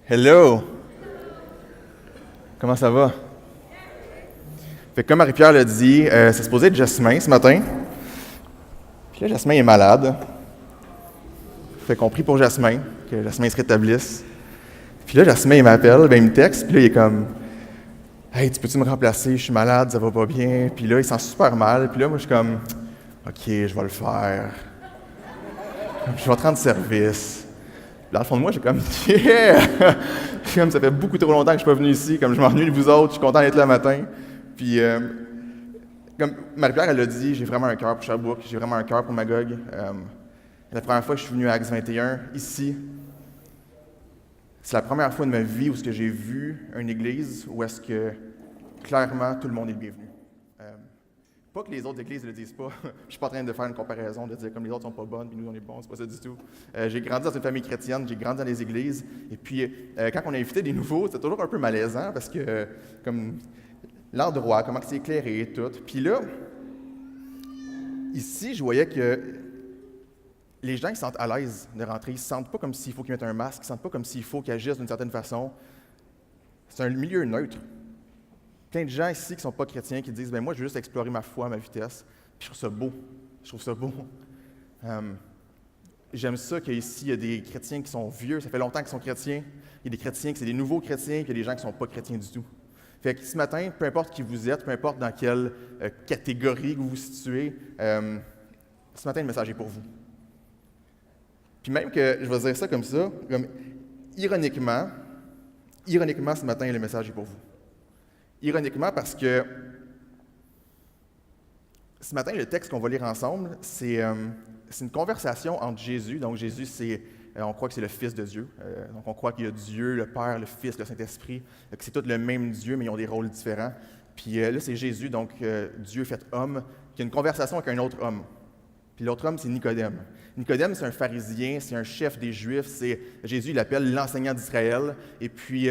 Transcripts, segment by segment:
Hello! Comment ça va? Fait que comme Marie-Pierre l'a dit, c'est supposé être Jasmin ce matin. Puis là, Jasmin est malade. Fait qu'on prie pour Jasmin, que Jasmin se rétablisse. Puis là, Jasmin, il m'appelle, ben il me texte, puis là, il est comme Hey, tu peux-tu me remplacer? Je suis malade, ça va pas bien. Puis là, il sent super mal. Puis là, moi, je suis comme OK, je vais le faire. Je vais te rendre service. Là, au fond de moi, j'ai comme Yeah! Comme ça fait beaucoup trop longtemps que je suis pas venu ici, comme je m'ennuie de vous autres, je suis content d'être là le matin. Puis, comme Marie-Pierre, elle l'a dit, j'ai vraiment un cœur pour Sherbrooke, j'ai vraiment un cœur pour Magog. La première fois que je suis venu à Acts 21, ici, c'est la première fois de ma vie où j'ai vu une église où est-ce que, clairement, tout le monde est le bienvenu. Pas que les autres églises ne le disent pas. Je ne suis pas en train de faire une comparaison, de dire comme les autres sont pas bonnes, puis nous on est bons, c'est pas ça du tout. J'ai grandi dans une famille chrétienne, j'ai grandi dans les églises, et puis quand on a invité des nouveaux, c'était toujours un peu malaisant parce que comme l'endroit, comment c'est éclairé et tout. Puis là, ici, je voyais que les gens ils se sentent à l'aise de rentrer, ils se sentent pas comme s'il faut qu'ils mettent un masque, ils se sentent pas comme s'il faut qu'ils agissent d'une certaine façon. C'est un milieu neutre. Plein de gens ici qui ne sont pas chrétiens qui disent « moi, je veux juste explorer ma foi à ma vitesse. » Puis je trouve ça beau. Je trouve ça beau. J'aime ça qu'ici, il y a des chrétiens qui sont vieux. Ça fait longtemps qu'ils sont chrétiens. Il y a des chrétiens qui sont des nouveaux chrétiens, puis il y a des gens qui ne sont pas chrétiens du tout. Fait que ce matin, peu importe qui vous êtes, peu importe dans quelle catégorie vous vous situez, ce matin, le message est pour vous. Puis même que, je vais dire ça comme ça, comme ironiquement, ce matin, le message est pour vous. Ironiquement, parce que ce matin, le texte qu'on va lire ensemble, c'est une conversation entre Jésus. Donc, Jésus, on croit que c'est le Fils de Dieu. Donc, on croit qu'il y a Dieu, le Père, le Fils, le Saint-Esprit, que c'est tous le même Dieu, mais ils ont des rôles différents. Puis là, c'est Jésus, donc Dieu fait homme, qui a une conversation avec un autre homme. Puis l'autre homme, c'est Nicodème. Nicodème, c'est un pharisien, c'est un chef des Juifs. Jésus, il l'appelle l'enseignant d'Israël. Et puis,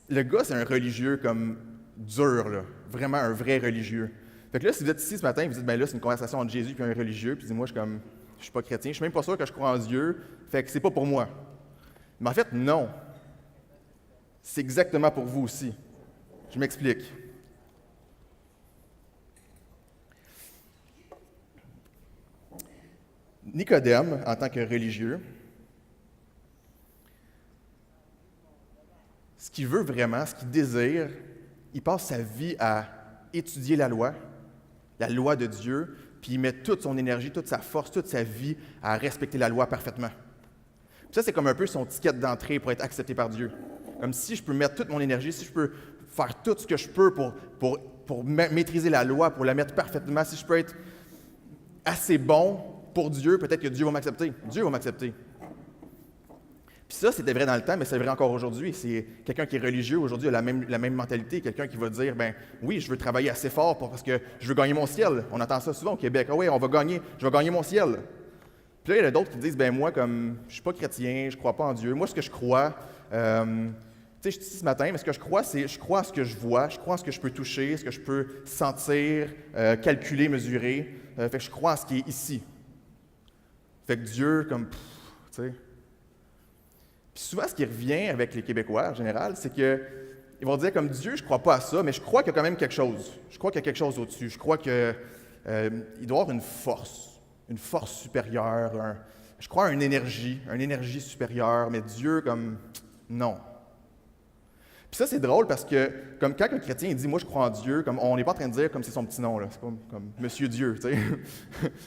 le gars, c'est un religieux comme dur, là. Vraiment un vrai religieux. Fait que là, si vous êtes ici ce matin, vous dites, là, c'est une conversation entre Jésus et un religieux, puis moi, je suis pas chrétien, je suis même pas sûr que je crois en Dieu, fait que c'est pas pour moi. Mais en fait, non. C'est exactement pour vous aussi. Je m'explique. Nicodème, en tant que religieux, ce qu'il veut vraiment, ce qu'il désire, il passe sa vie à étudier la loi de Dieu, puis il met toute son énergie, toute sa force, toute sa vie à respecter la loi parfaitement. Puis ça, c'est comme un peu son ticket d'entrée pour être accepté par Dieu. Comme si je peux mettre toute mon énergie, si je peux faire tout ce que je peux pour maîtriser la loi, pour la mettre parfaitement, si je peux être assez bon pour Dieu, peut-être que Dieu va m'accepter. Dieu va m'accepter. Puis ça, c'était vrai dans le temps, mais c'est vrai encore aujourd'hui. C'est quelqu'un qui est religieux aujourd'hui a la même mentalité. Quelqu'un qui va dire, oui, je veux travailler assez fort parce que je veux gagner mon ciel. On entend ça souvent au Québec. Ah oui, je vais gagner mon ciel. Puis là, il y en a d'autres qui disent, moi, comme je suis pas chrétien, je crois pas en Dieu. Moi, ce que je crois, je suis ici ce matin, mais ce que je crois, c'est je crois à ce que je vois, je crois à ce que je peux toucher, ce que je peux sentir, calculer, mesurer. Fait que je crois à ce qui est ici. Fait que Dieu, comme, tu sais. Puis souvent, ce qui revient avec les Québécois, en général, c'est qu'ils vont dire comme Dieu, je ne crois pas à ça, mais je crois qu'il y a quand même quelque chose. Je crois qu'il y a quelque chose au-dessus. Je crois qu'il doit y avoir une force supérieure. Je crois à une énergie supérieure, mais Dieu, comme, non. Puis ça, c'est drôle parce que, comme quand un chrétien il dit « moi, je crois en Dieu », comme on n'est pas en train de dire comme c'est son petit nom, là. C'est pas comme « Monsieur Dieu », tu sais.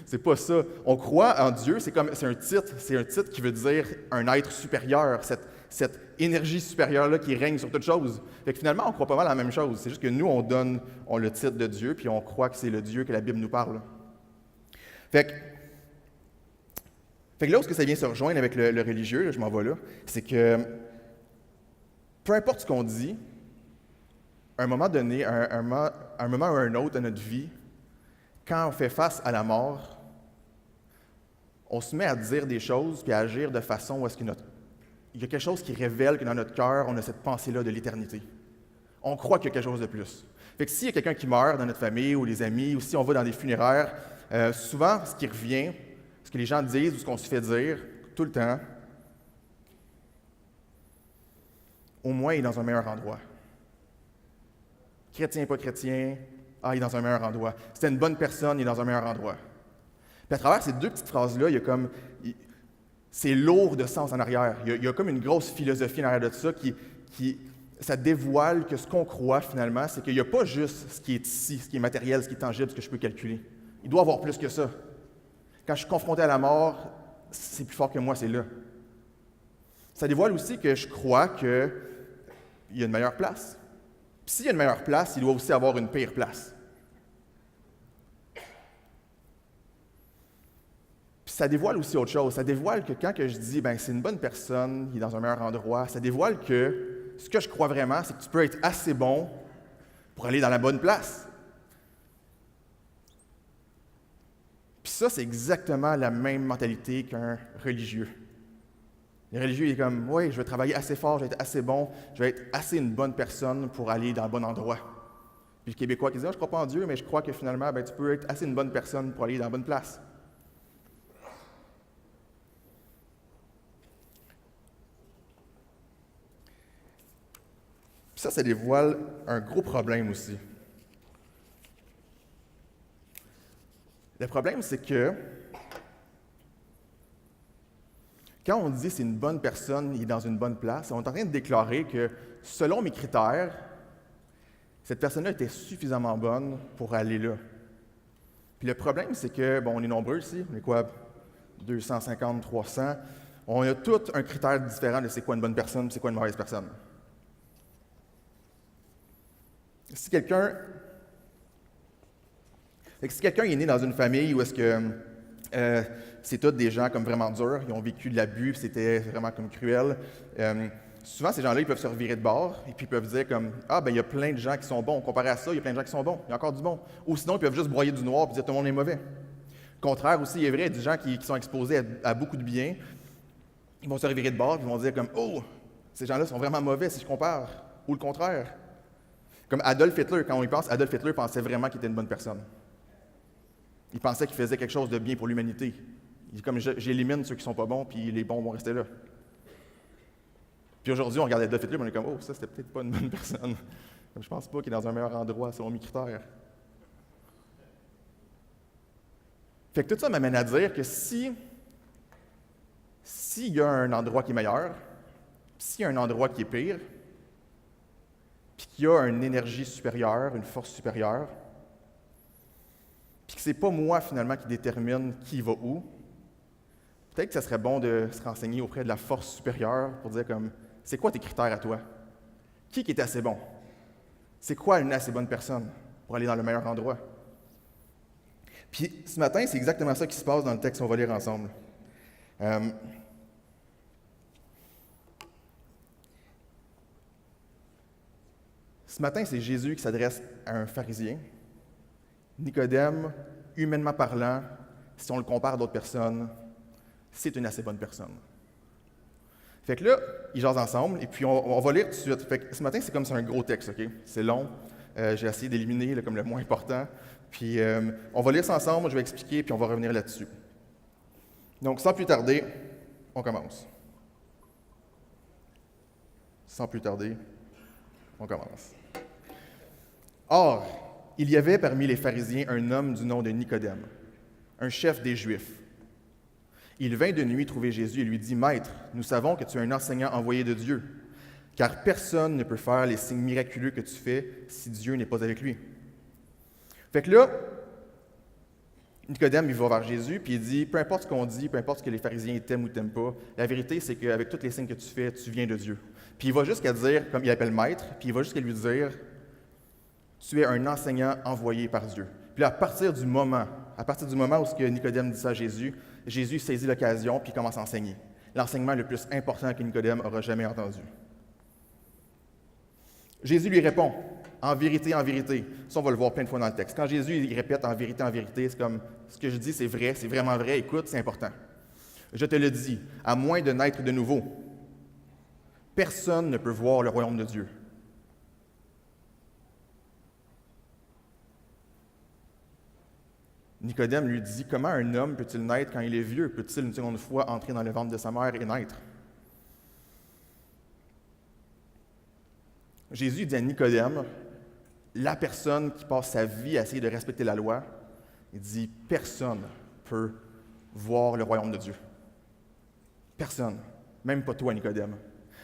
C'est pas ça. On croit en Dieu, c'est un titre qui veut dire un être supérieur, cette énergie supérieure-là qui règne sur toute chose. Fait que finalement, on croit pas mal à la même chose. C'est juste que nous, on le titre de Dieu, puis on croit que c'est le Dieu que la Bible nous parle. Fait que là où ça vient se rejoindre avec le religieux, là, je m'en vais là, c'est que peu importe ce qu'on dit, à un moment donné, un moment ou un autre de notre vie, quand on fait face à la mort, on se met à dire des choses puis à agir de façon où il y a quelque chose qui révèle que dans notre cœur, on a cette pensée-là de l'éternité. On croit qu'il y a quelque chose de plus. Fait que s'il y a quelqu'un qui meurt dans notre famille ou les amis, ou si on va dans des funéraires, souvent, ce qui revient, ce que les gens disent ou ce qu'on se fait dire tout le temps, au moins il est dans un meilleur endroit. Chrétien, pas chrétien, il est dans un meilleur endroit. C'était une bonne personne, il est dans un meilleur endroit. Puis à travers ces deux petites phrases-là, c'est lourd de sens en arrière. Il y a comme une grosse philosophie en arrière de ça ça dévoile que ce qu'on croit finalement, c'est qu'il n'y a pas juste ce qui est ici, ce qui est matériel, ce qui est tangible, ce que je peux calculer. Il doit y avoir plus que ça. Quand je suis confronté à la mort, c'est plus fort que moi, c'est là. Ça dévoile aussi que je crois qu'il y a une meilleure place. Puis s'il y a une meilleure place, il doit aussi avoir une pire place. Puis ça dévoile aussi autre chose. Ça dévoile que quand que je dis c'est une bonne personne, il est dans un meilleur endroit, ça dévoile que ce que je crois vraiment, c'est que tu peux être assez bon pour aller dans la bonne place. Puis ça, c'est exactement la même mentalité qu'un religieux. Le religieux, il est comme, oui, je vais travailler assez fort, je vais être assez bon, je vais être assez une bonne personne pour aller dans le bon endroit. Puis le Québécois qui dit, je ne crois pas en Dieu, mais je crois que finalement, tu peux être assez une bonne personne pour aller dans la bonne place. Puis ça dévoile un gros problème aussi. Le problème, c'est que quand on dit c'est une bonne personne, il est dans une bonne place, on est en train de déclarer que, selon mes critères, cette personne-là était suffisamment bonne pour aller là. Puis le problème, c'est que, on est nombreux ici, on est quoi, 250, 300, on a tous un critère différent de c'est quoi une bonne personne, c'est quoi une mauvaise personne. Si quelqu'un est né dans une famille où est-ce que c'est tous des gens comme vraiment durs, ils ont vécu de l'abus, puis c'était vraiment comme cruel, souvent ces gens-là, ils peuvent se revirer de bord, et puis ils peuvent dire comme « il y a plein de gens qui sont bons, comparé à ça, il y a plein de gens qui sont bons, il y a encore du bon. » Ou sinon, ils peuvent juste broyer du noir et dire « tout le monde est mauvais. » Au contraire aussi, il est vrai, il y a des gens qui sont exposés à beaucoup de bien, ils vont se revirer de bord, et ils vont dire comme « oh, ces gens-là sont vraiment mauvais si je compare. » Ou le contraire. Comme Adolf Hitler, quand on y pense, Adolf Hitler pensait vraiment qu'il était une bonne personne. Il pensait qu'il faisait quelque chose de bien pour l'humanité. Il dit comme j'élimine ceux qui sont pas bons, puis les bons vont rester là. Puis aujourd'hui, on regarde Adolf Hitler, et on est comme ça, c'était peut-être pas une bonne personne. Comme, je pense pas qu'il est dans un meilleur endroit selon mes critères. Fait que tout ça m'amène à dire que s'il y a un endroit qui est meilleur, s'il y a un endroit qui est pire, puis qu'il y a une énergie supérieure, une force supérieure, puis que c'est pas moi, finalement, qui détermine qui va où, peut-être que ça serait bon de se renseigner auprès de la force supérieure pour dire comme, c'est quoi tes critères à toi? Qui est assez bon? C'est quoi une assez bonne personne pour aller dans le meilleur endroit? Puis ce matin, c'est exactement ça qui se passe dans le texte qu'on va lire ensemble. Ce matin, c'est Jésus qui s'adresse à un pharisien. Nicodème, humainement parlant, si on le compare à d'autres personnes, c'est une assez bonne personne. Fait que là, ils jasent ensemble, et puis on va lire tout de suite. Fait que ce matin, c'est comme c'est un gros texte, OK? C'est long. J'ai essayé d'éliminer comme le moins important. Puis on va lire ça ensemble, je vais expliquer, puis on va revenir là-dessus. Donc, sans plus tarder, on commence. Sans plus tarder, on commence. Or, il y avait parmi les pharisiens un homme du nom de Nicodème, un chef des Juifs. Il vint de nuit trouver Jésus et lui dit « Maître, nous savons que tu es un enseignant envoyé de Dieu, car personne ne peut faire les signes miraculeux que tu fais si Dieu n'est pas avec lui. » Fait que là, Nicodème, il va vers Jésus, puis il dit « Peu importe ce qu'on dit, peu importe ce que les pharisiens t'aiment ou t'aiment pas, la vérité, c'est qu'avec tous les signes que tu fais, tu viens de Dieu. » Puis il va jusqu'à dire, comme il appelle Maître, puis il va jusqu'à lui dire « Tu es un enseignant envoyé par Dieu. » Puis là, à partir du moment où ce que Nicodème dit ça à Jésus, Jésus saisit l'occasion puis il commence à enseigner. L'enseignement le plus important que Nicodème aura jamais entendu. Jésus lui répond, en vérité, ça on va le voir plein de fois dans le texte. Quand Jésus il répète en vérité, c'est comme, ce que je dis c'est vrai, c'est vraiment vrai, écoute, c'est important. Je te le dis, à moins de naître de nouveau, personne ne peut voir le royaume de Dieu. Nicodème lui dit, comment un homme peut-il naître quand il est vieux? Peut-il une seconde fois entrer dans le ventre de sa mère et naître? Jésus dit à Nicodème, la personne qui passe sa vie à essayer de respecter la loi, il dit « Personne peut voir le royaume de Dieu. » Personne. Même pas toi, Nicodème.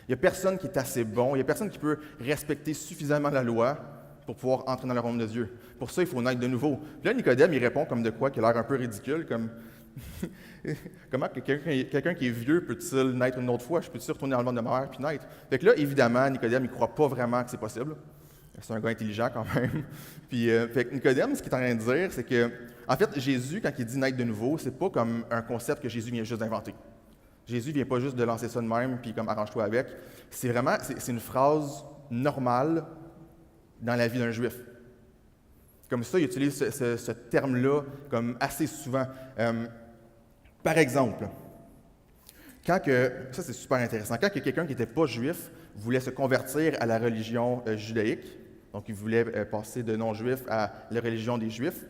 Il n'y a personne qui est assez bon, il n'y a personne qui peut respecter suffisamment la loi pour pouvoir entrer dans le royaume de Dieu. Pour ça, il faut naître de nouveau. Puis là, Nicodème, il répond comme de quoi, qui a l'air un peu ridicule, comme comment quelqu'un qui est vieux peut-il naître une autre fois? Je peux-tu retourner dans le ventre de ma mère puis naître? Fait que là, évidemment, Nicodème, il ne croit pas vraiment que c'est possible. C'est un gars intelligent quand même. Puis, fait que Nicodème, ce qu'il est en train de dire, c'est que, en fait, Jésus, quand il dit naître de nouveau, c'est pas comme un concept que Jésus vient juste d'inventer. Jésus ne vient pas juste de lancer ça de même, puis comme arrange-toi avec. C'est vraiment, c'est une phrase normale dans la vie d'un Juif. Comme ça, il utilise ce terme-là comme assez souvent. Par exemple, ça c'est super intéressant, quand quelqu'un qui n'était pas juif voulait se convertir à la religion judaïque, donc il voulait passer de non-juif à la religion des Juifs,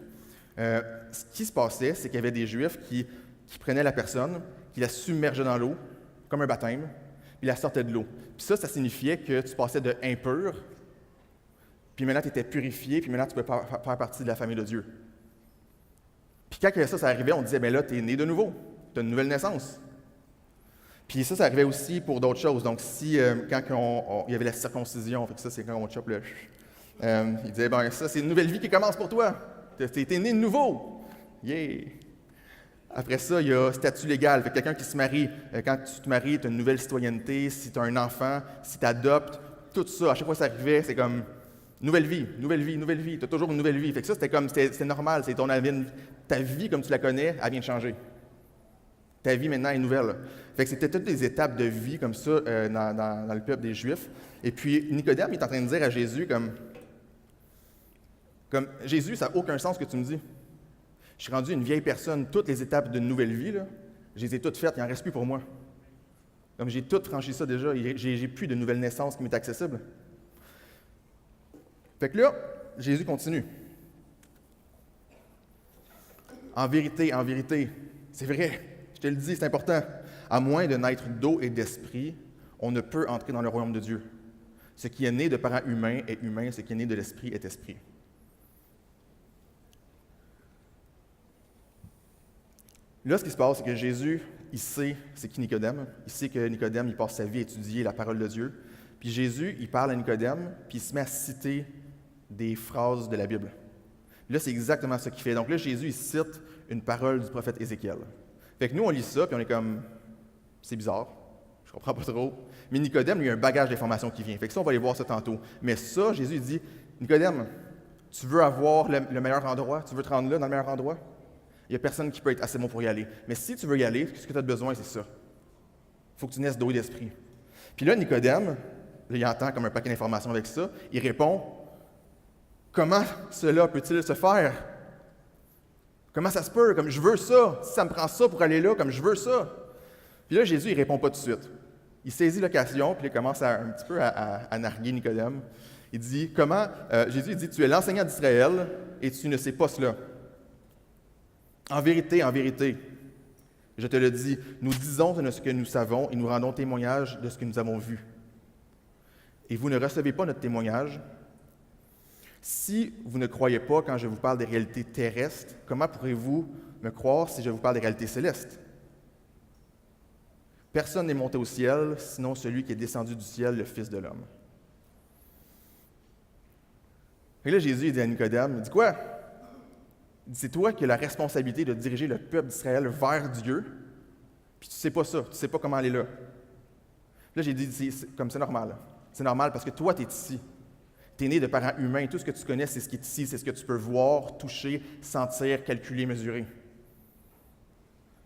ce qui se passait, c'est qu'il y avait des Juifs qui prenaient la personne, qui la submergeaient dans l'eau, comme un baptême, puis la sortaient de l'eau. Puis ça signifiait que tu passais de impur, puis maintenant tu étais purifié, puis maintenant tu pouvais faire partie de la famille de Dieu. Puis quand ça arrivait, on disait, bien là, tu es né de nouveau, tu as une nouvelle naissance. Puis ça arrivait aussi pour d'autres choses. Donc si, quand il y avait la circoncision, fait que ça c'est quand on chope le... il disait, ben ça c'est une nouvelle vie qui commence pour toi, tu es né de nouveau. Yeah! Après ça, il y a statut légal. Fait que quelqu'un qui se marie, quand tu te maries, tu as une nouvelle citoyenneté, si tu as un enfant, si tu adoptes, tout ça, à chaque fois que ça arrivait, c'est comme nouvelle vie, nouvelle vie, nouvelle vie. Tu as toujours une nouvelle vie. Fait que ça, c'était normal. C'est ta vie comme tu la connais, elle vient de changer. Ta vie maintenant est nouvelle. Fait que c'était toutes des étapes de vie comme ça dans le peuple des Juifs. Et puis Nicodème il est en train de dire à Jésus comme Jésus, ça n'a aucun sens ce que tu me dis. Je suis rendu une vieille personne, toutes les étapes d'une nouvelle vie, là, je les ai toutes faites, il n'en reste plus pour moi. Comme j'ai tout franchi ça déjà, j'ai plus de nouvelle naissance qui m'est accessible. Fait que là, Jésus continue. En vérité, c'est vrai, je te le dis, c'est important. À moins de naître d'eau et d'esprit, on ne peut entrer dans le royaume de Dieu. Ce qui est né de parents humains est humain, ce qui est né de l'esprit est esprit. Là, ce qui se passe, c'est que Jésus, il sait c'est qui Nicodème. Il sait que Nicodème, il passe sa vie à étudier la parole de Dieu. Puis Jésus, il parle à Nicodème, puis il se met à citer des phrases de la Bible. Là, c'est exactement ce qu'il fait. Donc là, Jésus, il cite une parole du prophète Ézéchiel. Fait que nous, on lit ça, puis on est comme, c'est bizarre, je comprends pas trop. Mais Nicodème, lui, il a un bagage d'informations qui vient. Fait que ça, on va aller voir ça tantôt. Mais ça, Jésus, il dit, Nicodème, tu veux avoir le meilleur endroit? Tu veux te rendre là, dans le meilleur endroit? Il n'y a personne qui peut être assez bon pour y aller. Mais si tu veux y aller, ce que tu as besoin, c'est ça. Il faut que tu naisses d'eau et d'esprit. Puis là, Nicodème, là, il entend comme un paquet d'informations avec ça, il répond, comment cela peut-il se faire? Comment ça se peut? Comme je veux ça. Si ça me prend ça pour aller là, comme je veux ça. Puis là, Jésus, il ne répond pas tout de suite. Il saisit l'occasion, puis il commence un petit peu à narguer Nicodème. Il dit, Jésus il dit, tu es l'enseignant d'Israël et tu ne sais pas cela. En vérité, je te le dis, nous disons ce que nous savons et nous rendons témoignage de ce que nous avons vu. Et vous ne recevez pas notre témoignage. Si vous ne croyez pas quand je vous parle des réalités terrestres, comment pourrez-vous me croire si je vous parle des réalités célestes? Personne n'est monté au ciel, sinon celui qui est descendu du ciel, le Fils de l'homme. Et là, Jésus dit à Nicodème, il dit quoi? Il dit, c'est toi qui as la responsabilité de diriger le peuple d'Israël vers Dieu, puis tu ne sais pas ça, tu ne sais pas comment aller là. Là, j'ai dit, c'est normal. C'est normal parce que toi, tu es ici. Tu es né de parents humains. Tout ce que tu connais, c'est ce qui est ici, c'est ce que tu peux voir, toucher, sentir, calculer, mesurer.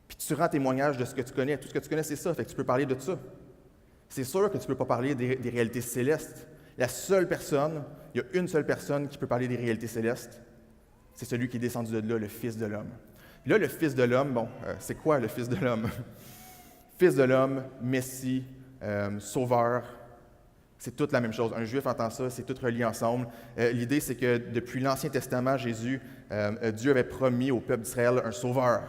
Puis tu rends témoignage de ce que tu connais. Tout ce que tu connais, c'est ça. Fait que tu peux parler de ça. C'est sûr que tu ne peux pas parler des réalités célestes. La seule personne, il y a une seule personne qui peut parler des réalités célestes, c'est celui qui est descendu de là, le Fils de l'homme. Là, le Fils de l'homme, c'est quoi le Fils de l'homme? Fils de l'homme, Messie, Sauveur, c'est toute la même chose. Un Juif entend ça, c'est tout relié ensemble. L'idée, c'est que depuis l'Ancien Testament, Dieu avait promis au peuple d'Israël un Sauveur.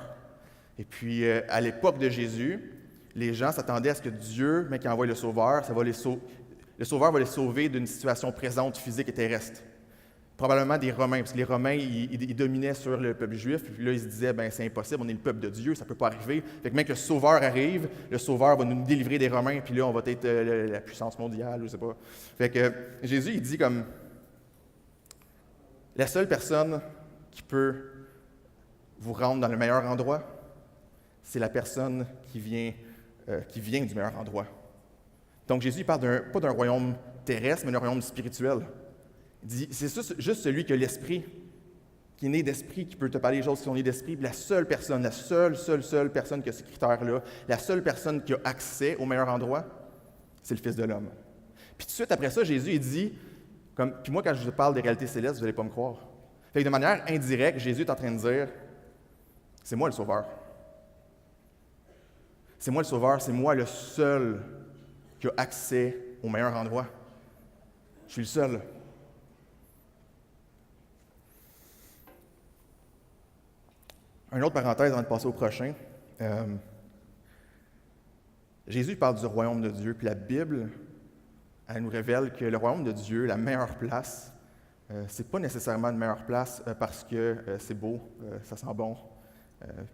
Et puis, à l'époque de Jésus, les gens s'attendaient à ce que Dieu, mais qui envoie le Sauveur, ça va Le Sauveur va les sauver d'une situation présente, physique et terrestre. Probablement des Romains, parce que les Romains, ils dominaient sur le peuple juif, puis là, ils se disaient, ben c'est impossible, on est le peuple de Dieu, ça ne peut pas arriver. Fait que même que le Sauveur arrive, le Sauveur va nous délivrer des Romains, puis là, on va être la puissance mondiale, je ne sais pas. Fait que Jésus, il dit comme, la seule personne qui peut vous rendre dans le meilleur endroit, c'est la personne qui vient du meilleur endroit. Donc Jésus, il parle pas d'un royaume terrestre, mais d'un royaume spirituel. Il dit, c'est juste celui qui a l'esprit, qui est né d'esprit, qui peut te parler des choses qui sont nées d'esprit. Puis la seule personne qui a ces critères-là, la seule personne qui a accès au meilleur endroit, c'est le Fils de l'homme. Puis tout de suite après ça, Jésus, il dit, puis moi, quand je vous parle des réalités célestes, vous n'allez pas me croire. Fait que de manière indirecte, Jésus est en train de dire, c'est moi le Sauveur. C'est moi le Sauveur, c'est moi le seul qui a accès au meilleur endroit. Je suis le seul. Une autre parenthèse avant de passer au prochain. Jésus parle du royaume de Dieu, puis la Bible, elle nous révèle que le royaume de Dieu, la meilleure place, c'est pas nécessairement une meilleure place parce que c'est beau, ça sent bon,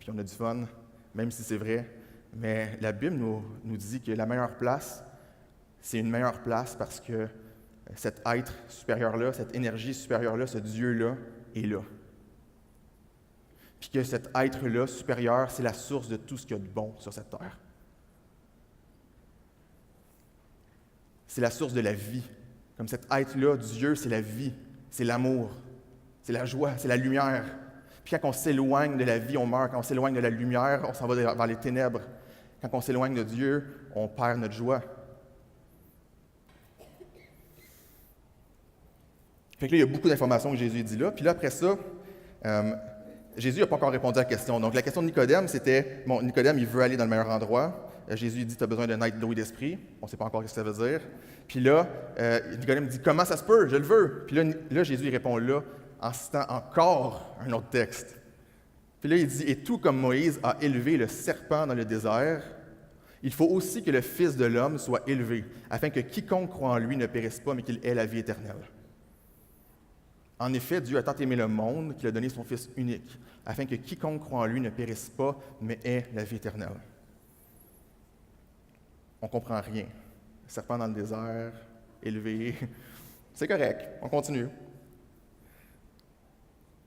puis on a du fun, même si c'est vrai. Mais la Bible nous dit que la meilleure place, c'est une meilleure place parce que cet être supérieur-là, cette énergie supérieure-là, ce Dieu-là est là. Puis que cet être-là, supérieur, c'est la source de tout ce qu'il y a de bon sur cette terre. C'est la source de la vie. Comme cet être-là, Dieu, c'est la vie, c'est l'amour, c'est la joie, c'est la lumière. Puis quand on s'éloigne de la vie, on meurt. Quand on s'éloigne de la lumière, on s'en va vers les ténèbres. Quand on s'éloigne de Dieu, on perd notre joie. Fait que là, il y a beaucoup d'informations que Jésus dit là. Puis là, après ça, Jésus n'a pas encore répondu à la question. Donc, la question de Nicodème, c'était, bon, Nicodème, il veut aller dans le meilleur endroit. Jésus dit, tu as besoin de naître d'eau et d'esprit. On ne sait pas encore ce que ça veut dire. Puis là, Nicodème dit, comment ça se peut? Je le veux. Puis là Jésus il répond là, en citant encore un autre texte. Puis là, il dit, et tout comme Moïse a élevé le serpent dans le désert, il faut aussi que le Fils de l'homme soit élevé, afin que quiconque croit en lui ne périsse pas, mais qu'il ait la vie éternelle. En effet, Dieu a tant aimé le monde qu'il a donné son Fils unique, afin que quiconque croit en lui ne périsse pas, mais ait la vie éternelle. On ne comprend rien. Serpent dans le désert, élevé, c'est correct, on continue.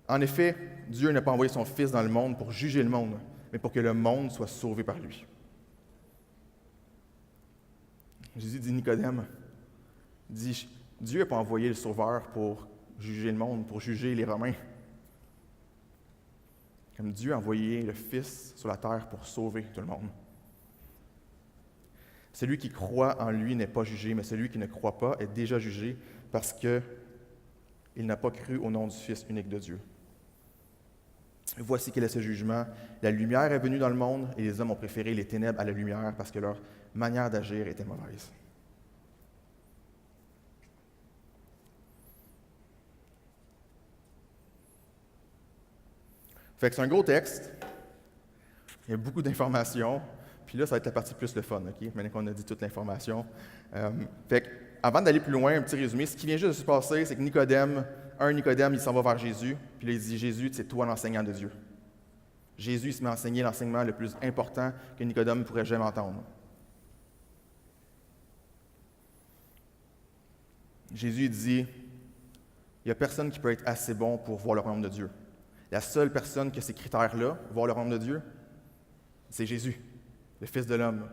En effet, Dieu n'a pas envoyé son Fils dans le monde pour juger le monde, mais pour que le monde soit sauvé par lui. Jésus dit Nicodème, dit, Dieu n'a pas envoyé le Sauveur pour juger le monde, pour juger les Romains. Comme Dieu a envoyé le Fils sur la terre pour sauver tout le monde. Celui qui croit en lui n'est pas jugé, mais celui qui ne croit pas est déjà jugé parce qu'il n'a pas cru au nom du Fils unique de Dieu. Voici quel est ce jugement. La lumière est venue dans le monde et les hommes ont préféré les ténèbres à la lumière parce que leur manière d'agir était mauvaise. Fait que c'est un gros texte. Il y a beaucoup d'informations. Puis là, ça va être la partie plus le fun, OK? Maintenant qu'on a dit toute l'information. Fait que, avant d'aller plus loin, un petit résumé. Ce qui vient juste de se passer, c'est que Nicodème, il s'en va vers Jésus. Puis là, il dit, Jésus, c'est toi l'enseignant de Dieu. Jésus se met à enseigner l'enseignement le plus important que Nicodème pourrait jamais entendre. Jésus dit, il n'y a personne qui peut être assez bon pour voir le royaume de Dieu. La seule personne qui a ces critères-là, voir le royaume de Dieu, c'est Jésus, le Fils de l'homme.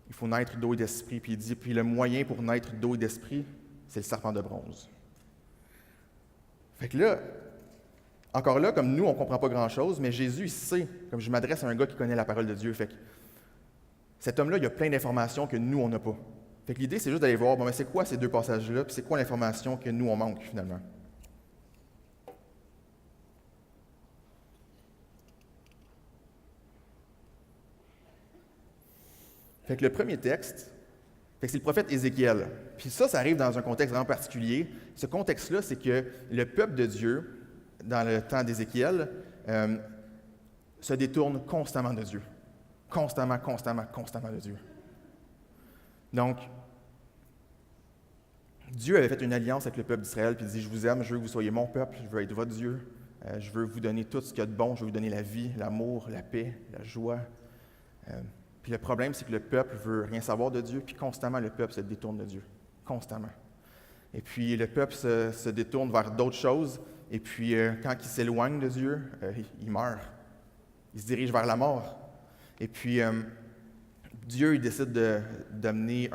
Il faut naître d'eau et d'esprit. Puis il dit, puis le moyen pour naître d'eau et d'esprit, c'est le serpent de bronze. Fait que là, encore là, comme nous, on ne comprend pas grand-chose, mais Jésus, il sait, comme je m'adresse à un gars qui connaît la parole de Dieu, fait que cet homme-là, il a plein d'informations que nous, on n'a pas. Fait que l'idée, c'est juste d'aller voir, bon, mais c'est quoi ces deux passages-là, puis c'est quoi l'information que nous, on manque, finalement. Fait que le premier texte, c'est le prophète Ézéchiel. Puis ça arrive dans un contexte vraiment particulier. Ce contexte-là, c'est que le peuple de Dieu, dans le temps d'Ézéchiel, se détourne constamment de Dieu. Constamment, constamment, constamment de Dieu. Donc, Dieu avait fait une alliance avec le peuple d'Israël, puis il dit, je vous aime, je veux que vous soyez mon peuple, je veux être votre Dieu, je veux vous donner tout ce qu'il y a de bon, je veux vous donner la vie, l'amour, la paix, la joie. Puis le problème, c'est que le peuple veut rien savoir de Dieu, puis constamment, le peuple se détourne de Dieu. Constamment. Et puis, le peuple se détourne vers d'autres choses, et puis, quand il s'éloigne de Dieu, il meurt. Il se dirige vers la mort. Et puis, Dieu, il décide d'amener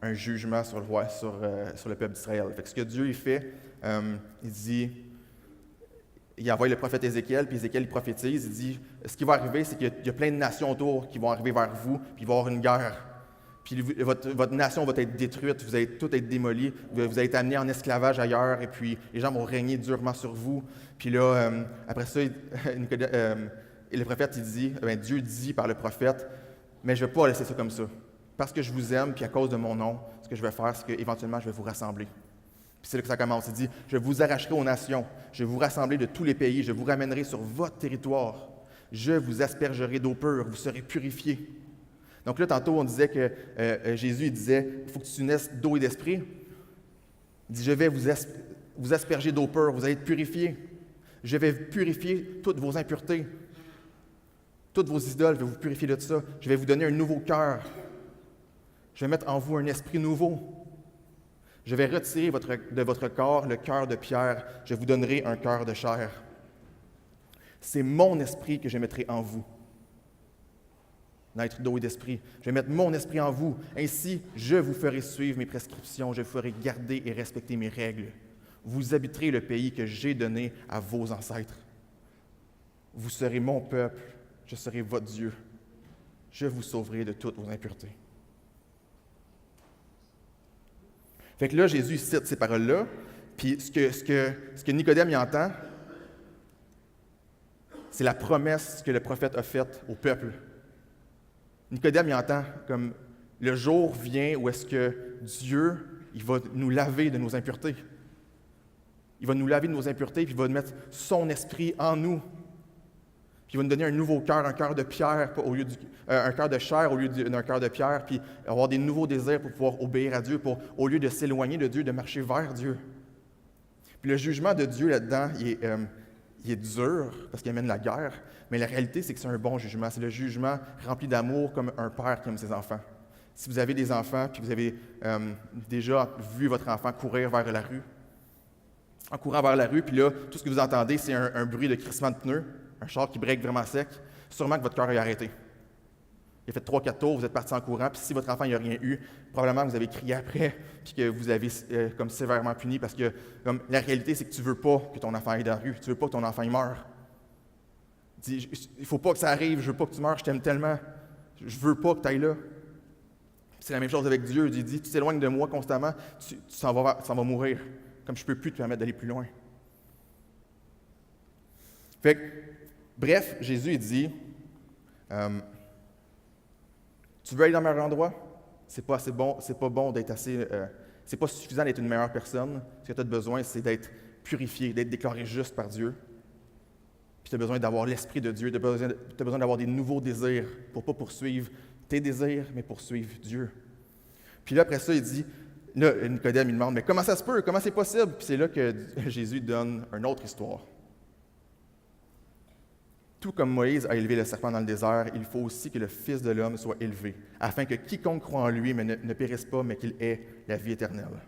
un jugement sur le peuple d'Israël. Fait que ce que Dieu il fait, il dit, il envoie le prophète Ézéchiel, puis Ézéchiel il prophétise, il dit, ce qui va arriver, c'est qu'il y a plein de nations autour qui vont arriver vers vous, puis il va y avoir une guerre. Puis votre nation va être détruite, vous allez tout être démolis, vous allez être amenés en esclavage ailleurs, et puis les gens vont régner durement sur vous. Puis là, après ça, le prophète, il dit, Dieu dit par le prophète, mais je ne vais pas laisser ça comme ça. Parce que je vous aime, puis à cause de mon nom, ce que je vais faire, c'est qu'éventuellement, je vais vous rassembler. Puis c'est là que ça commence. Il dit, je vous arracherai aux nations, je vais vous rassembler de tous les pays, je vous ramènerai sur votre territoire, je vous aspergerai d'eau pure, vous serez purifiés. Donc là, tantôt, on disait que Jésus il disait, il faut que tu naisses d'eau et d'esprit. Il dit, je vais vous asperger d'eau pure, vous allez être purifiés. Je vais purifier toutes vos impuretés. Toutes vos idoles, je vais vous purifier de ça. Je vais vous donner un nouveau cœur. Je vais mettre en vous un esprit nouveau. Je vais retirer de votre corps le cœur de pierre. Je vous donnerai un cœur de chair. C'est mon esprit que je mettrai en vous. Naître d'eau et d'esprit. Je vais mettre mon esprit en vous. Ainsi, je vous ferai suivre mes prescriptions. Je vous ferai garder et respecter mes règles. Vous habiterez le pays que j'ai donné à vos ancêtres. Vous serez mon peuple. Je serai votre Dieu. Je vous sauverai de toutes vos impuretés. Fait que là, Jésus cite ces paroles-là, puis ce que Nicodème y entend, c'est la promesse que le prophète a faite au peuple. Nicodème y entend comme le jour vient où est-ce que Dieu, il va nous laver de nos impuretés. Il va nous laver de nos impuretés, puis il va mettre son esprit en nous. Puis il va nous donner un nouveau cœur, un cœur de pierre, un cœur de chair au lieu d'un cœur de pierre, puis avoir des nouveaux désirs pour pouvoir obéir à Dieu, au lieu de s'éloigner de Dieu, de marcher vers Dieu. Puis le jugement de Dieu là-dedans, il est dur, parce qu'il amène la guerre, mais la réalité, c'est que c'est un bon jugement. C'est le jugement rempli d'amour comme un père qui aime ses enfants. Si vous avez des enfants, puis vous avez déjà vu votre enfant courir vers la rue, en courant vers la rue, puis là, tout ce que vous entendez, c'est un bruit de crissement de pneus, un char qui break vraiment sec, sûrement que votre cœur a arrêté. Il a fait 3-4 tours, vous êtes parti en courant, puis si votre enfant n'a rien eu, probablement que vous avez crié après, puis que vous avez comme sévèrement puni, parce que comme, la réalité, c'est que tu ne veux pas que ton enfant aille dans la rue, tu ne veux pas que ton enfant meure. Il ne faut pas que ça arrive, je ne veux pas que tu meurs, je t'aime tellement, je ne veux pas que tu ailles là. C'est la même chose avec Dieu, il dit, tu t'éloignes de moi constamment, tu s'en vas mourir, comme je ne peux plus te permettre d'aller plus loin. Fait que, bref, Jésus il dit, tu veux aller dans le meilleur endroit? C'est pas assez bon, c'est pas bon d'être assez, c'est pas suffisant d'être une meilleure personne. Ce que tu as besoin, c'est d'être purifié, d'être déclaré juste par Dieu. Puis tu as besoin d'avoir l'Esprit de Dieu, tu as besoin d'avoir des nouveaux désirs pour ne pas poursuivre tes désirs, mais poursuivre Dieu. Puis là, après ça, il dit, là, Nicodème, il demande, mais comment ça se peut? Comment c'est possible? Puis c'est là que Jésus donne une autre histoire. Tout comme Moïse a élevé le serpent dans le désert, il faut aussi que le Fils de l'homme soit élevé, afin que quiconque croit en lui ne périsse pas, mais qu'il ait la vie éternelle.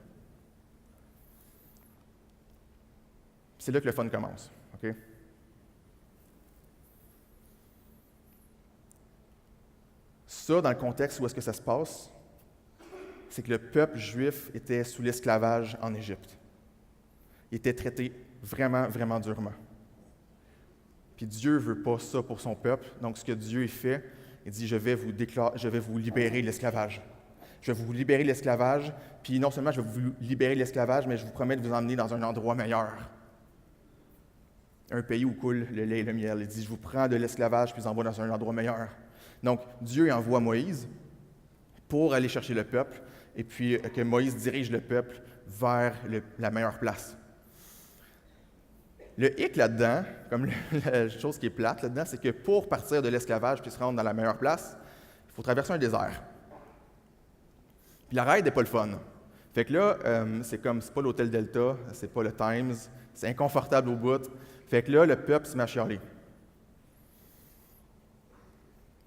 C'est là que le fun commence. Okay? Ça, dans le contexte où est-ce que ça se passe, c'est que le peuple juif était sous l'esclavage en Égypte. Il était traité vraiment, vraiment durement. Puis Dieu ne veut pas ça pour son peuple. Donc, ce que Dieu fait, il dit, je vais vous libérer de l'esclavage. Je vais vous libérer de l'esclavage, puis non seulement je vais vous libérer de l'esclavage, mais je vous promets de vous emmener dans un endroit meilleur. Un pays où coule le lait et le miel. Il dit, je vous prends de l'esclavage, puis je vous envoie dans un endroit meilleur. Donc, Dieu envoie Moïse pour aller chercher le peuple, et puis que Moïse dirige le peuple vers la meilleure place. Le hic là-dedans, comme la chose qui est plate là-dedans, c'est que pour partir de l'esclavage puis se rendre dans la meilleure place, il faut traverser un désert. Puis la ride n'est pas le fun. Fait que là, c'est pas l'Hôtel Delta, c'est pas le Times, c'est inconfortable au bout. Fait que là, le peuple se met à chialer.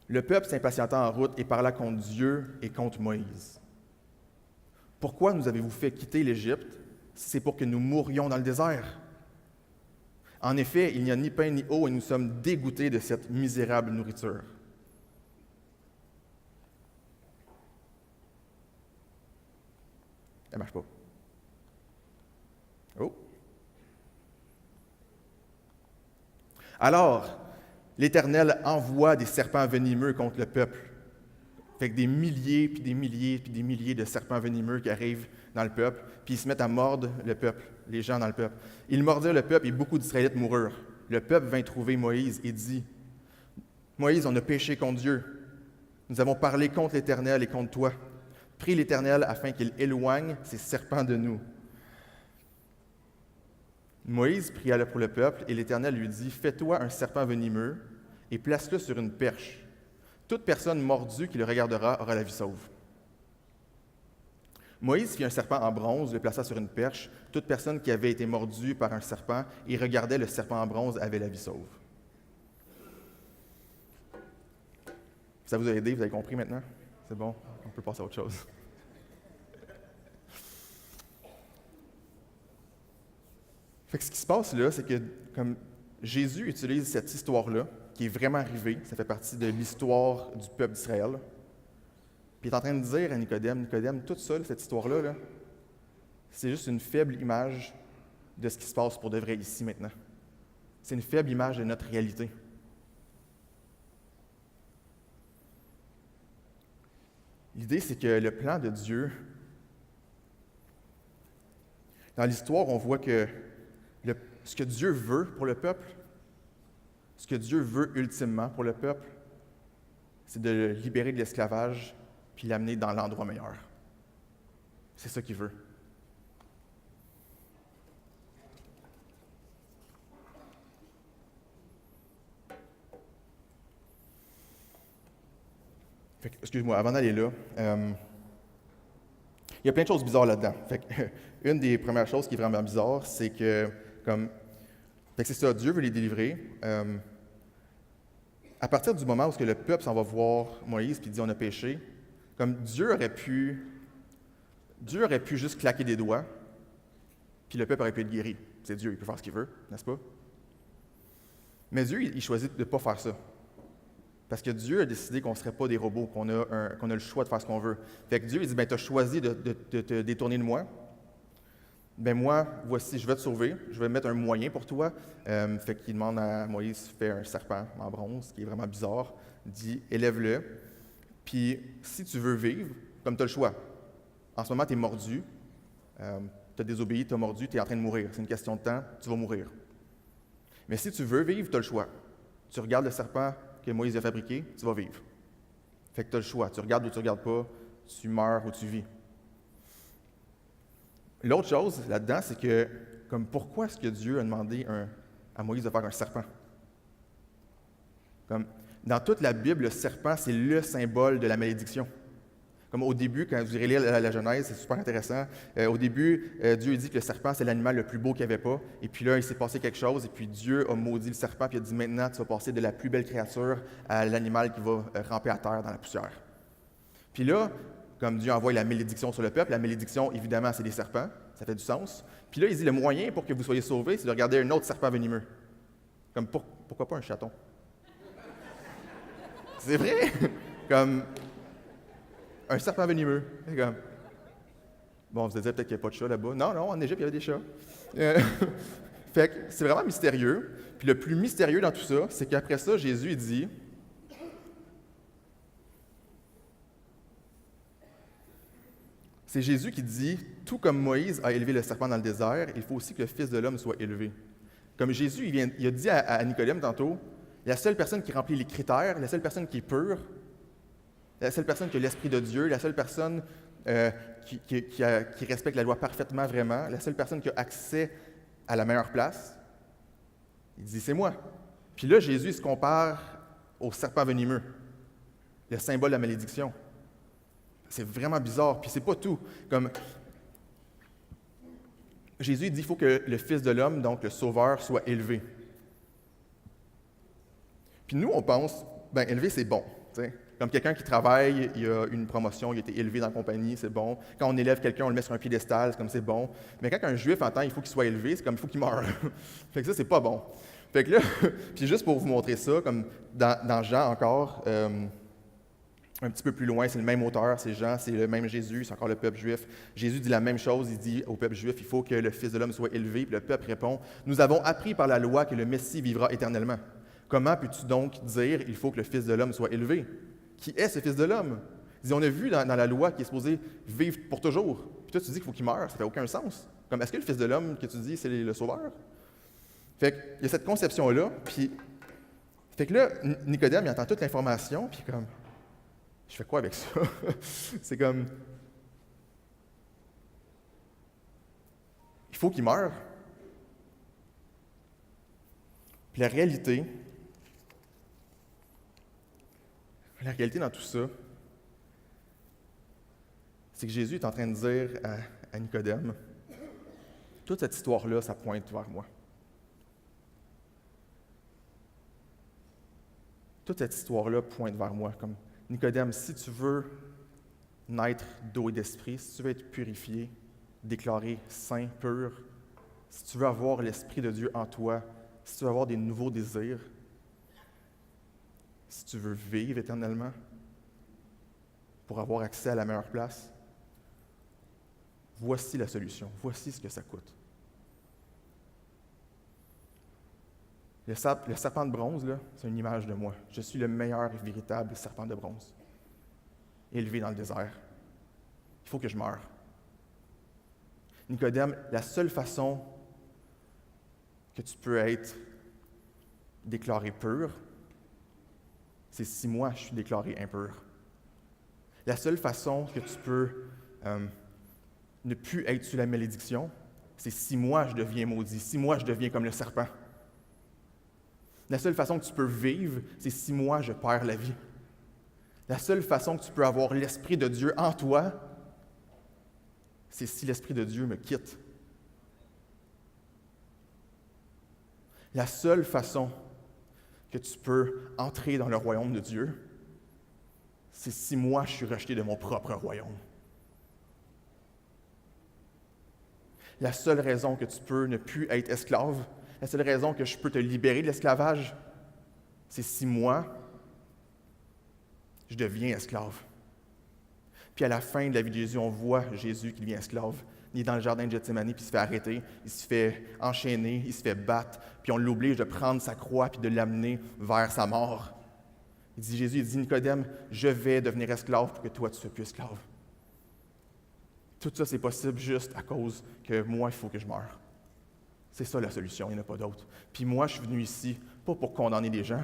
Le peuple s'impatienta en route et parla contre Dieu et contre Moïse. Pourquoi nous avez-vous fait quitter l'Égypte si c'est pour que nous mourions dans le désert? En effet, il n'y a ni pain ni eau et nous sommes dégoûtés de cette misérable nourriture. Ça ne marche pas. Oh! Alors, l'Éternel envoie des serpents venimeux contre le peuple. Fait que des milliers, puis des milliers, puis des milliers de serpents venimeux qui arrivent dans le peuple, puis ils se mettent à mordre le peuple, les gens dans le peuple. Ils mordirent le peuple et beaucoup d'Israélites moururent. Le peuple vint trouver Moïse et dit, « Moïse, on a péché contre Dieu. Nous avons parlé contre l'Éternel et contre toi. Prie l'Éternel afin qu'il éloigne ces serpents de nous. » Moïse pria pour le peuple, et l'Éternel lui dit, « Fais-toi un serpent venimeux et place-le sur une perche. Toute personne mordue qui le regardera aura la vie sauve. » Moïse fit un serpent en bronze, le plaça sur une perche. Toute personne qui avait été mordue par un serpent et regardait le serpent en bronze avait la vie sauve. Ça vous a aidé? Vous avez compris maintenant? C'est bon? On peut passer à autre chose. Fait que ce qui se passe là, c'est que comme Jésus utilise cette histoire-là, qui est vraiment arrivée, ça fait partie de l'histoire du peuple d'Israël, puis il est en train de dire à Nicodème, Nicodème, tout ça, cette histoire-là, là, c'est juste une faible image de ce qui se passe pour de vrai ici maintenant. C'est une faible image de notre réalité. L'idée, c'est que le plan de Dieu, dans l'histoire, on voit que ce que Dieu veut pour le peuple, ce que Dieu veut ultimement pour le peuple, c'est de le libérer de l'esclavage puis l'amener dans l'endroit meilleur. C'est ça qu'il veut. Excuse-moi, avant d'aller là, il y a plein de choses bizarres là-dedans. Une des premières choses qui est vraiment bizarre, c'est que, c'est ça, Dieu veut les délivrer. À partir du moment où le peuple s'en va voir Moïse et dit « on a péché », comme Dieu aurait pu juste claquer des doigts, puis le peuple aurait pu être guéri. C'est Dieu, il peut faire ce qu'il veut, n'est-ce pas? Mais Dieu, il choisit de ne pas faire ça. Parce que Dieu a décidé qu'on ne serait pas des robots, qu'on a le choix de faire ce qu'on veut. Fait que Dieu, il dit, tu as choisi de te détourner de moi. Ben moi, voici, je vais te sauver, je vais mettre un moyen pour toi. Fait qu'il demande à Moïse, fais un serpent en bronze, qui est vraiment bizarre, dit, élève-le. Puis, si tu veux vivre, comme tu as le choix. En ce moment, tu es mordu, tu as désobéi, tu as mordu, tu es en train de mourir. C'est une question de temps, tu vas mourir. Mais si tu veux vivre, tu as le choix. Tu regardes le serpent que Moïse a fabriqué, tu vas vivre. Fait que tu as le choix. Tu regardes ou tu ne regardes pas, tu meurs ou tu vis. L'autre chose là-dedans, c'est que, pourquoi est-ce que Dieu a demandé à Moïse de faire un serpent? Dans toute la Bible, le serpent, c'est le symbole de la malédiction. Comme au début, quand vous irez lire la Genèse, c'est super intéressant. Au début, Dieu dit que le serpent, c'est l'animal le plus beau qu'il n'y avait pas. Et puis là, il s'est passé quelque chose, et puis Dieu a maudit le serpent, puis il a dit, maintenant, tu vas passer de la plus belle créature à l'animal qui va ramper à terre dans la poussière. Puis là, comme Dieu envoie la malédiction sur le peuple, la malédiction, évidemment, c'est des serpents, ça fait du sens. Puis là, il dit, le moyen pour que vous soyez sauvés, c'est de regarder un autre serpent venimeux. Pourquoi pas un chaton? C'est vrai! Un serpent venimeux. Bon, vous allez dire peut-être qu'il n'y a pas de chat là-bas. Non, en Égypte, il y avait des chats. Fait que c'est vraiment mystérieux. Puis le plus mystérieux dans tout ça, c'est qu'après ça, Jésus il dit, c'est Jésus qui dit, tout comme Moïse a élevé le serpent dans le désert, il faut aussi que le Fils de l'homme soit élevé. Comme Jésus, il a dit à Nicodème tantôt, la seule personne qui remplit les critères, la seule personne qui est pure, la seule personne qui a l'Esprit de Dieu, la seule personne qui respecte la loi parfaitement, vraiment, la seule personne qui a accès à la meilleure place, Il dit, c'est moi. Puis là, Jésus se compare au serpent venimeux, le symbole de la malédiction. C'est vraiment bizarre, puis c'est pas tout. Comme Jésus dit, il faut que le Fils de l'homme, donc le Sauveur, soit élevé. Puis nous, on pense, élevé, c'est bon. T'sais. Comme quelqu'un qui travaille, il a une promotion, il a été élevé dans la compagnie, c'est bon. Quand on élève quelqu'un, on le met sur un piédestal, c'est comme c'est bon. Mais quand un Juif entend il faut qu'il soit élevé, c'est comme il faut qu'il meure. Fait que ça, c'est pas bon. Fait que là, puis juste pour vous montrer ça, comme dans Jean encore, un petit peu plus loin, c'est le même auteur, c'est Jean, c'est le même Jésus, c'est encore le peuple juif. Jésus dit la même chose, il dit au peuple juif, il faut que le Fils de l'homme soit élevé. Puis le peuple répond, nous avons appris par la loi que le Messie vivra éternellement. Comment peux-tu donc dire, il faut que le Fils de l'homme soit élevé? Qui est ce Fils de l'homme? Il dit, on a vu dans la loi qu'il est supposé vivre pour toujours. Puis toi, tu dis qu'il faut qu'il meure, ça fait aucun sens. Comme, est-ce que le Fils de l'homme que tu dis, c'est le Sauveur? Fait qu'il y a cette conception-là, puis... Fait que là, Nicodème, il entend toute l'information, puis comme... Je fais quoi avec ça? C'est comme... Il faut qu'il meure. Puis la réalité dans tout ça, c'est que Jésus est en train de dire à Nicodème, toute cette histoire-là, ça pointe vers moi. Toute cette histoire-là pointe vers moi. Comme Nicodème, si tu veux naître d'eau et d'esprit, si tu veux être purifié, déclaré saint, pur, si tu veux avoir l'Esprit de Dieu en toi, si tu veux avoir des nouveaux désirs, si tu veux vivre éternellement pour avoir accès à la meilleure place, voici la solution, voici ce que ça coûte. Le serpent de bronze, là, c'est une image de moi. Je suis le meilleur et véritable serpent de bronze, élevé dans le désert. Il faut que je meure. Nicodème, la seule façon que tu peux être déclaré pur, c'est si moi, je suis déclaré impur. La seule façon que tu peux ne plus être sous la malédiction, c'est si moi, je deviens maudit, si moi, je deviens comme le serpent. La seule façon que tu peux vivre, c'est si moi, je perds la vie. La seule façon que tu peux avoir l'Esprit de Dieu en toi, c'est si l'Esprit de Dieu me quitte. La seule façon que tu peux entrer dans le royaume de Dieu, c'est si moi, je suis rejeté de mon propre royaume. La seule raison que tu peux ne plus être esclave, la seule raison que je peux te libérer de l'esclavage, c'est si moi, je deviens esclave. Puis à la fin de la vie de Jésus, on voit Jésus qui devient esclave. Il est dans le jardin de Gethsémani, puis il se fait arrêter, il se fait enchaîner, il se fait battre, puis on l'oblige de prendre sa croix puis de l'amener vers sa mort. Jésus dit, Nicodème, je vais devenir esclave pour que toi, tu ne sois plus esclave. Tout ça, c'est possible juste à cause que moi, il faut que je meure. C'est ça la solution, il n'y en a pas d'autre. Puis moi, je suis venu ici, pas pour condamner les gens.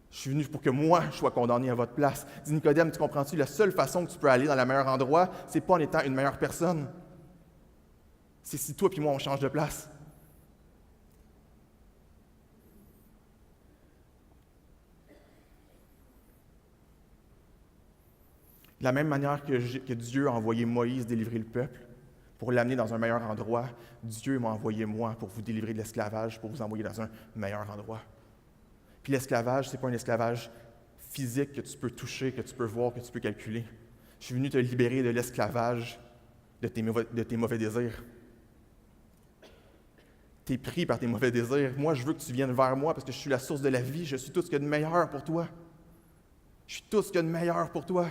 Je suis venu pour que moi, je sois condamné à votre place. Dis Nicodème, tu comprends-tu? La seule façon que tu peux aller dans le meilleur endroit, c'est pas en étant une meilleure personne. C'est si toi et moi, on change de place. De la même manière que Dieu a envoyé Moïse délivrer le peuple pour l'amener dans un meilleur endroit, Dieu m'a envoyé moi pour vous délivrer de l'esclavage, pour vous envoyer dans un meilleur endroit. Puis l'esclavage, ce n'est pas un esclavage physique que tu peux toucher, que tu peux voir, que tu peux calculer. Je suis venu te libérer de l'esclavage de tes mauvais désirs. Tu es pris par tes mauvais désirs. Moi, je veux que tu viennes vers moi parce que je suis la source de la vie. Je suis tout ce qu'il y a de meilleur pour toi. Je suis tout ce qu'il y a de meilleur pour toi.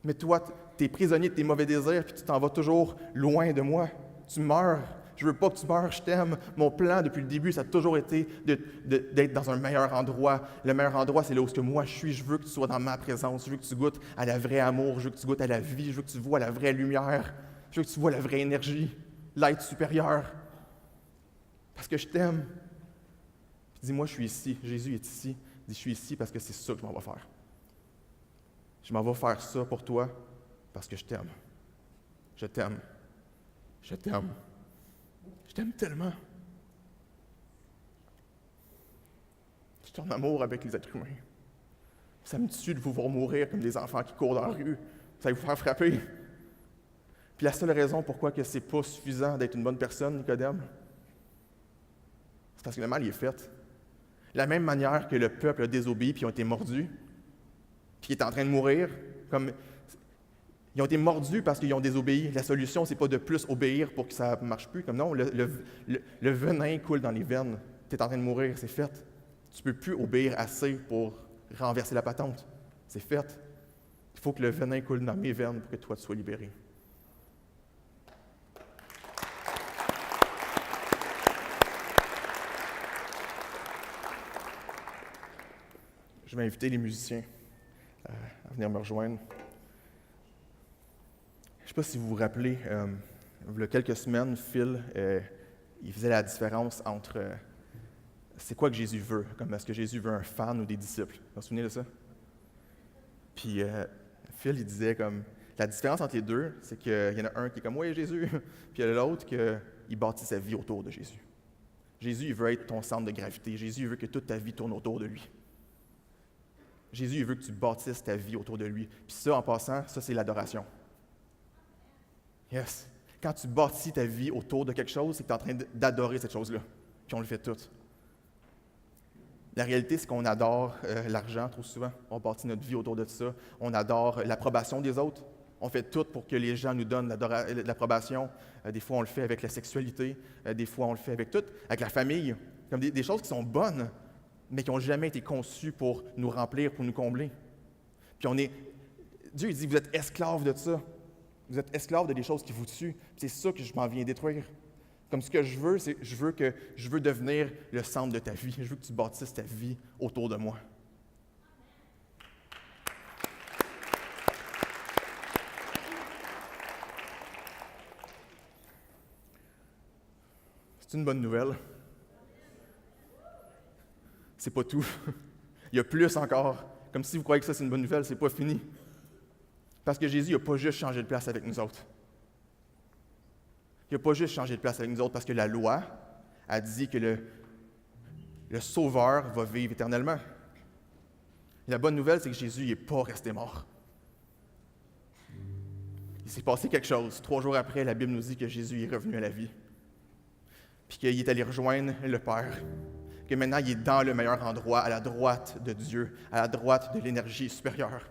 Mais toi, tu es prisonnier de tes mauvais désirs puis tu t'en vas toujours loin de moi. Tu meurs. Je ne veux pas que tu meurs, je t'aime. Mon plan depuis le début, ça a toujours été d'être dans un meilleur endroit. Le meilleur endroit, c'est là où moi je suis. Je veux que tu sois dans ma présence. Je veux que tu goûtes à la vraie amour. Je veux que tu goûtes à la vie. Je veux que tu vois la vraie lumière. Je veux que tu vois la vraie énergie, l'être supérieur. Parce que je t'aime. Puis dis-moi, je suis ici. Jésus est ici. Dis, je suis ici parce que c'est ça que je m'en vais faire. Je m'en vais faire ça pour toi parce que je t'aime. Je t'aime. Je t'aime. Je t'aime tellement. Je suis en amour avec les êtres humains. Ça me tue de vous voir mourir comme des enfants qui courent dans la rue. Ça va vous faire frapper. Puis la seule raison pourquoi que c'est pas suffisant d'être une bonne personne, Nicodème, c'est parce que le mal il est fait. De la même manière que le peuple a désobéi puis ils ont été mordus, puis ils étaient en train de mourir, comme ils ont été mordus parce qu'ils ont désobéi. La solution, c'est pas de plus obéir pour que ça ne marche plus. Comme non, le venin coule dans les veines. Tu es en train de mourir, c'est fait. Tu ne peux plus obéir assez pour renverser la patente. C'est fait. Il faut que le venin coule dans mes veines pour que toi, tu sois libéré. Je vais inviter les musiciens à venir me rejoindre. Je ne sais pas si vous vous rappelez, il y a quelques semaines, Phil, il faisait la différence entre c'est quoi que Jésus veut, comme est-ce que Jésus veut un fan ou des disciples. Vous vous souvenez de ça? Puis Phil, il disait comme, la différence entre les deux, c'est qu'il y en a un qui est comme « Oui, Jésus », puis il y en a l'autre qui bâtit sa vie autour de Jésus. Jésus, il veut être ton centre de gravité. Jésus, il veut que toute ta vie tourne autour de lui. Jésus, il veut que tu bâtisses ta vie autour de lui. Puis ça, en passant, ça, c'est l'adoration. Yes. Quand tu bâtis ta vie autour de quelque chose, c'est que tu es en train d'adorer cette chose-là. Puis on le fait tout. La réalité, c'est qu'on adore l'argent trop souvent. On bâtit notre vie autour de ça. On adore l'approbation des autres. On fait tout pour que les gens nous donnent l'approbation. Des fois, on le fait avec la sexualité. Des fois, on le fait avec tout, avec la famille. Comme des choses qui sont bonnes, mais qui n'ont jamais été conçues pour nous remplir, pour nous combler. Puis Dieu il dit, vous êtes esclaves de ça. Vous êtes esclaves de des choses qui vous tuent. C'est ça que je m'en viens détruire. Comme ce que je veux, c'est je veux devenir le centre de ta vie. Je veux que tu bâtisses ta vie autour de moi. C'est une bonne nouvelle. C'est pas tout. Il y a plus encore. Comme si vous croyez que ça, c'est une bonne nouvelle, c'est pas fini. Parce que Jésus n'a pas juste changé de place avec nous autres. Il n'a pas juste changé de place avec nous autres parce que la loi a dit que le Sauveur va vivre éternellement. Et la bonne nouvelle, c'est que Jésus n'est pas resté mort. Il s'est passé quelque chose. 3 jours après, la Bible nous dit que Jésus est revenu à la vie. Puis qu'il est allé rejoindre le Père. Que maintenant, il est dans le meilleur endroit, à la droite de Dieu, à la droite de l'énergie supérieure.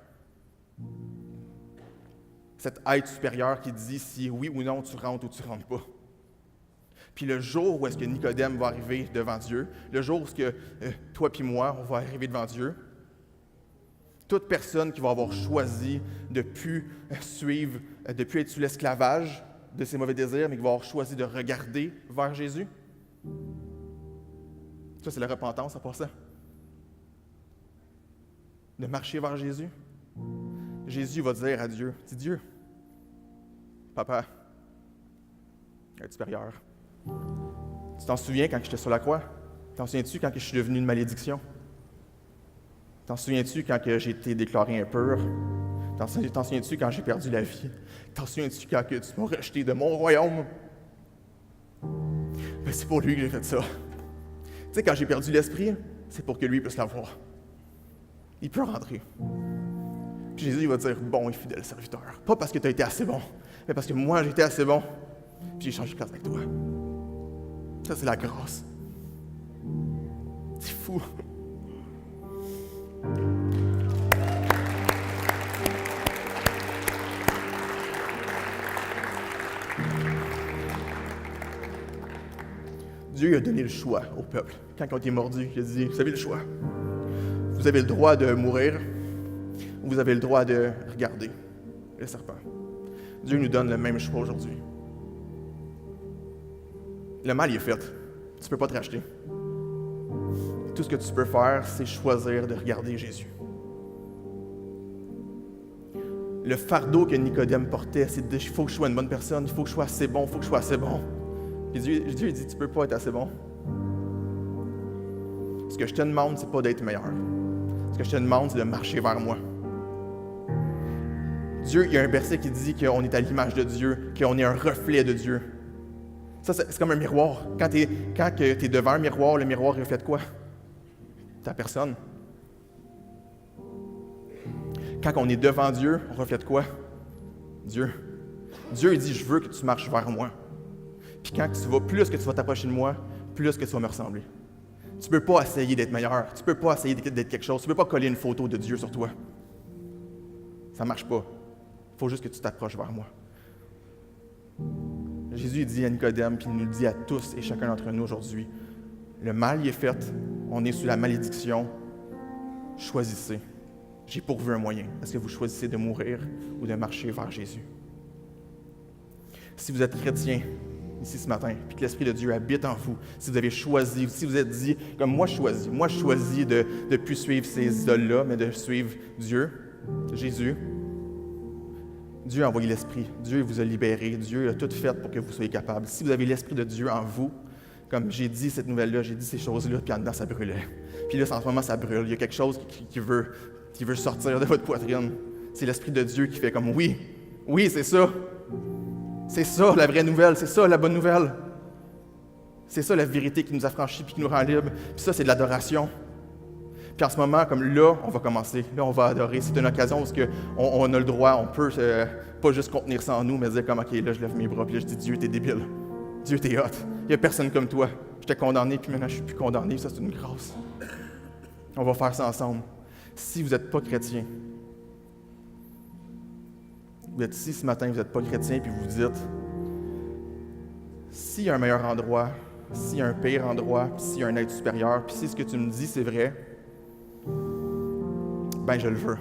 Cet être supérieur qui dit si oui ou non tu rentres ou tu ne rentres pas. Puis le jour où est-ce que Nicodème va arriver devant Dieu, le jour où est-ce que toi et moi, on va arriver devant Dieu, toute personne qui va avoir choisi de ne plus suivre, de ne plus être sous l'esclavage de ses mauvais désirs, mais qui va avoir choisi de regarder vers Jésus, ça, c'est la repentance en passant. De marcher vers Jésus. Jésus va dire à Dieu, dis Dieu, Papa, être supérieur, tu t'en souviens quand j'étais sur la croix? T'en souviens-tu quand je suis devenu une malédiction? T'en souviens-tu quand j'ai été déclaré impur? T'en souviens-tu quand j'ai perdu la vie? T'en souviens-tu quand tu m'as rejeté de mon royaume? Mais c'est pour lui que j'ai fait ça. Tu sais, quand j'ai perdu l'esprit, c'est pour que lui puisse l'avoir. Il peut rentrer. Puis Jésus il va dire, bon et fidèle serviteur. Pas parce que tu as été assez bon, mais parce que moi, j'ai été assez bon. Puis j'ai changé de place avec toi. Ça, c'est la grâce. C'est fou. Dieu a donné le choix au peuple. Quand ils ont été mordus, il a dit, vous avez le choix. Vous avez le droit de mourir, ou vous avez le droit de regarder le serpent. Dieu nous donne le même choix aujourd'hui. Le mal il est fait. Tu ne peux pas te racheter. Tout ce que tu peux faire, c'est choisir de regarder Jésus. Le fardeau que Nicodème portait, c'est de « il faut que je sois une bonne personne, il faut que je sois assez bon, il faut que je sois assez bon ». Puis Dieu il dit « tu ne peux pas être assez bon ». Ce que je te demande, c'est pas d'être meilleur. Ce que je te demande, c'est de marcher vers moi. Dieu, il y a un verset qui dit qu'on est à l'image de Dieu, qu'on est un reflet de Dieu. Ça, c'est comme un miroir. Quand tu es devant un miroir, le miroir reflète quoi? ta personne. Quand on est devant Dieu, on reflète quoi? Dieu. Dieu, il dit, je veux que tu marches vers moi. Puis quand tu vas, plus que tu vas t'approcher de moi, plus que tu vas me ressembler. Tu ne peux pas essayer d'être meilleur. Tu ne peux pas essayer d'être quelque chose. Tu ne peux pas coller une photo de Dieu sur toi. Ça ne marche pas. Il faut juste que tu t'approches vers moi. Jésus il dit à Nicodème, puis il nous le dit à tous et chacun d'entre nous aujourd'hui, le mal y est fait, on est sous la malédiction, choisissez. J'ai pourvu un moyen. Est-ce que vous choisissez de mourir ou de marcher vers Jésus? Si vous êtes chrétien ici ce matin, puis que l'Esprit de Dieu habite en vous, si vous avez choisi, si vous êtes dit, comme moi je choisis de ne plus suivre ces idoles-là, mais de suivre Dieu, Jésus, Dieu a envoyé l'Esprit, Dieu vous a libéré, Dieu a tout fait pour que vous soyez capable. Si vous avez l'Esprit de Dieu en vous, comme j'ai dit cette nouvelle-là, j'ai dit ces choses-là, puis en dedans ça brûlait. Puis là, en ce moment, ça brûle. Il y a quelque chose qui veut sortir de votre poitrine. C'est l'Esprit de Dieu qui fait comme oui, c'est ça. C'est ça la vraie nouvelle, c'est ça la bonne nouvelle. C'est ça la vérité qui nous affranchit puis qui nous rend libres. Puis ça, c'est de l'adoration. Puis en ce moment, comme là, on va commencer. Là, on va adorer. C'est une occasion où on a le droit, on peut pas juste contenir ça en nous, mais dire comme, OK, là, je lève mes bras, puis là, je dis, Dieu, t'es débile. Dieu, t'es hot. Il n'y a personne comme toi. J'étais condamné, puis maintenant, je suis plus condamné. Ça, c'est une grâce. On va faire ça ensemble. Si vous n'êtes pas chrétien, vous êtes ici ce matin, vous n'êtes pas chrétien, puis vous vous dites, s'il y a un meilleur endroit, s'il y a un pire endroit, puis s'il y a un être supérieur, puis si ce que tu me dis, c'est vrai, ben je le veux.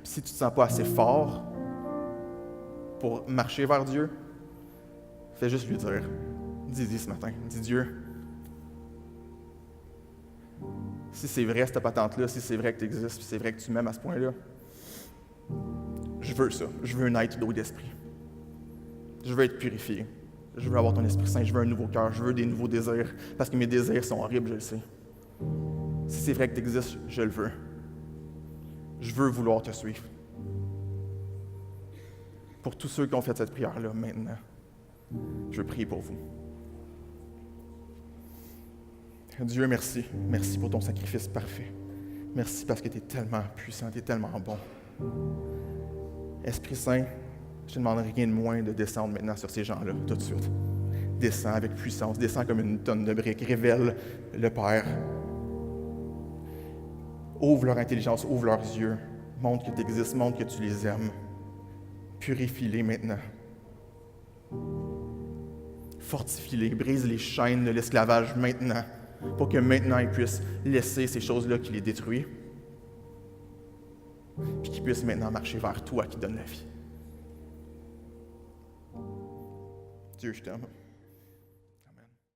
Puis si tu ne te sens pas assez fort pour marcher vers Dieu, fais juste lui dire. Dis-y ce matin. Dis Dieu, si c'est vrai cette patente-là, si c'est vrai que tu existes, si c'est vrai que tu m'aimes à ce point-là, je veux ça. Je veux naître d'eau d'esprit. Je veux être purifié. Je veux avoir ton Esprit Saint. Je veux un nouveau cœur. Je veux des nouveaux désirs. Parce que mes désirs sont horribles, je le sais. Si c'est vrai que tu existes, je le veux. Je veux vouloir te suivre. Pour tous ceux qui ont fait cette prière-là maintenant, je veux prier pour vous. Dieu, merci. Merci pour ton sacrifice parfait. Merci parce que tu es tellement puissant, tu es tellement bon. Esprit Saint, je ne te demande rien de moins de descendre maintenant sur ces gens-là, tout de suite. Descends avec puissance, descends comme une tonne de briques, révèle le Père. Ouvre leur intelligence, ouvre leurs yeux, montre que tu existes, montre que tu les aimes. Purifie-les maintenant. Fortifie-les, brise les chaînes de l'esclavage maintenant, pour que maintenant ils puissent laisser ces choses-là qui les détruisent, puis qu'ils puissent maintenant marcher vers toi qui donne la vie. Dieu, je t'aime.